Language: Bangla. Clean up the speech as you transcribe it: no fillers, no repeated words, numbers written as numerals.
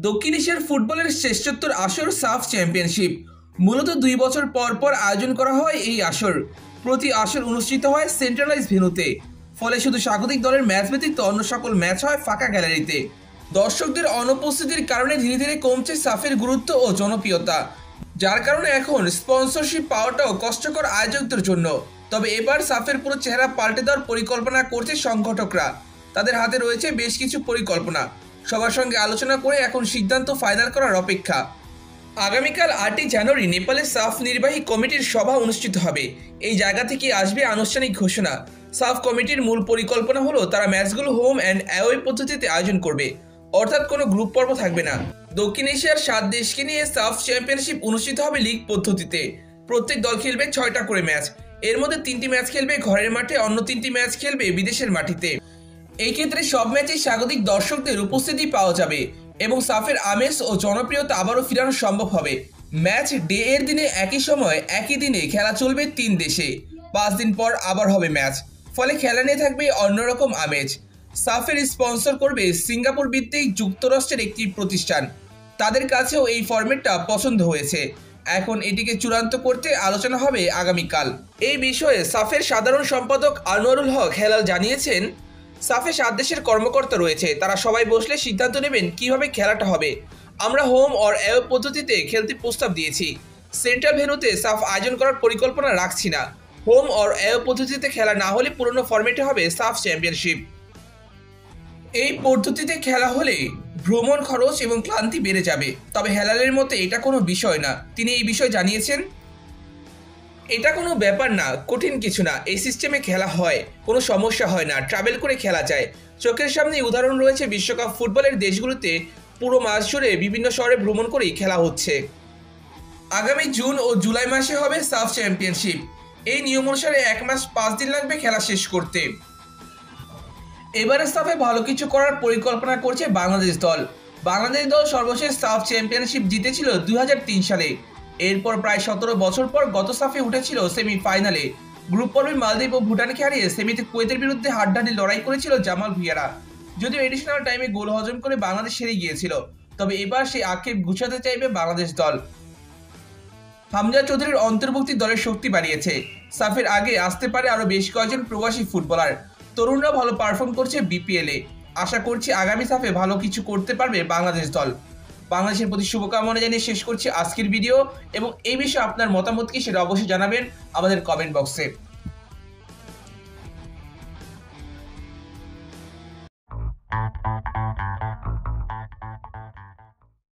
দক্ষিণ এশিয়ার ফুটবলের শ্রেষ্ঠত্বর আসর সাফ চ্যাম্পিয়নশিপ। মূলত 2 বছর পর পর আয়োজন করা হয় এই আসর। প্রতি আসর অনুষ্ঠিত হয় সেন্ট্রালাইজ ভেন্যুতে, ফলে শুধু স্বাগতিক দলের ম্যাচ ব্যতীত অন্য সকল ম্যাচ হয় ফাঁকা গ্যালারিতে। দর্শকদের অনুপস্থিতির কারণে ধীরে ধীরে কমছে সাফের গুরুত্ব ও জনপ্রিয়তা, যার কারণে এখন স্পন্সরশিপ পাওয়াটাও কষ্টকর আয়োজকদের জন্য। তবে এবার সাফের পুরো চেহারা পাল্টে দেওয়ার পরিকল্পনা করছে সংগঠকরা। তাদের হাতে রয়েছে বেশ কিছু পরিকল্পনা। সবার সঙ্গে আলোচনা করে এখন সিদ্ধান্ত ফাইনাল করার অপেক্ষা। আগামীকাল 8ই জানুয়ারি নেপালে সাফ নির্বাহী কমিটির সভা অনুষ্ঠিত হবে। এই জায়গা থেকে আসবে আনুষ্ঠানিক ঘোষণা। সাফ কমিটির মূল পরিকল্পনা হলো তারা ম্যাচগুলো হোম অ্যান্ড অ্যাওয়ে পদ্ধতিতে আয়োজন করবে, অর্থাৎ কোনো গ্রুপ পর্ব থাকবে না। দক্ষিণ এশিয়ার 7 দেশকে নিয়ে সাফ চ্যাম্পিয়নশিপ অনুষ্ঠিত হবে লিগ পদ্ধতিতে। প্রত্যেক দল খেলবে 6টা করে ম্যাচ। এর মধ্যে 3টি ম্যাচ খেলবে ঘরের মাঠে, অন্য 3টি ম্যাচ খেলবে বিদেশের মাটিতে। এই ক্ষেত্রে সব ম্যাচে স্বাগতিক দর্শকদের উপস্থিতি পাওয়া যাবে এবং সাফের আমেজ ও জনপ্রিয়তা আবারও ফিরানো সম্ভব হবে। ম্যাচ ডে এর দিনে একই সময় একই দিনে খেলা চলবে 3 দেশে। 5 দিন পর আবার হবে ম্যাচ, ফলে খেলা নিয়ে থাকবে অন্যরকম আমেজ। সাফের স্পন্সর করবে সিঙ্গাপুর ভিত্তিক যুক্তরাষ্ট্রের একটি প্রতিষ্ঠান। তাদের কাছেও এই ফরম্যাটটা পছন্দ হয়েছে। এখন এটিকে চূড়ান্ত করতে আলোচনা হবে আগামীকাল। এই বিষয়ে সাফের সাধারণ সম্পাদক আনোয়ারুল হক হেলাল জানিয়েছেন, সাফে 7 দেশের কর্মকর্তা রয়েছে, তারা সবাই বসলে সিদ্ধান্ত নেবেন কিভাবে খেলাটা হবে। আমরা হোম অর অ্যাওয়ে পদ্ধতিতে খেলতে প্রস্তাব দিয়েছি। সেন্ট্রাল ভেন্যুতে সাফ আয়োজন করার পরিকল্পনা রাখছি না। হোম অর অ্যাওয়ে পদ্ধতিতে খেলা না হলে পুরনো ফরম্যাটে হবে সাফ চ্যাম্পিয়নশিপ। এই পদ্ধতিতে খেলা হলে ভ্রমণ খরচ এবং ক্লান্তি বেড়ে যাবে। তবে হেলালের মতে এটা কোনো বিষয় না। তিনি এই বিষয়ে জানিয়েছেন, এটা কোনো ব্যাপার না, কঠিন কিছু না। এই সিস্টেমে খেলা হয়, কোনো সমস্যা হয় না, ট্রাভেল করে খেলা যায়। চোখের সামনে উদাহরণ রয়েছে বিশ্বকাপ ফুটবলের দেশগুলোতে পুরো মাস জুড়ে বিভিন্ন শহরে ভ্রমণ করেই খেলা হচ্ছে। আগামী জুন ও জুলাই মাসে হবে সাফ চ্যাম্পিয়নশিপ। এই নিয়ম অনুসারে 1 মাস 5 দিন লাগবে খেলা শেষ করতে। এবারে সাফে ভালো কিছু করার পরিকল্পনা করছে বাংলাদেশ দল। বাংলাদেশ দল সর্বশেষ সাফ চ্যাম্পিয়নশিপ জিতেছিল 2003 সালে। এরপর প্রায় 17 বছর পর গত সাফে উঠেছিল সেমিফাইনালে। গ্রুপ পর্বে মালদ্বীপ ও ভুটানকে হারিয়ে সেমিতে কুয়েতের বিরুদ্ধে হাড্ডাহাড্ডি লড়াই করেছিল জামাল ভুঁইয়ারা। যদিও এডিশনাল টাইমে গোল হজম করে বাংলাদেশ হেরে গিয়েছিল, তবে এবার সেই আক্ষেপ ঘুচাতে চাইবে বাংলাদেশ দল। হামজা চৌধুরীর অন্তর্ভুক্তি দলের শক্তি বাড়িয়েছে। সাফের আগে আসতে পারে আরও বেশ কয়েকজন প্রবাসী ফুটবলার। তরুণরা ভালো পারফর্ম করছে বিপিএলে। আশা করছি আগামী সাফে ভালো কিছু করতে পারবে বাংলাদেশ দল। বাংলাদেশের প্রতি শুভকামনা জানিয়ে শেষ করছি আজকের ভিডিও, এবং এই বিষয়ে আপনার মতামত কি সেটা অবশ্যই জানাবেন আমাদের কমেন্ট বক্সে।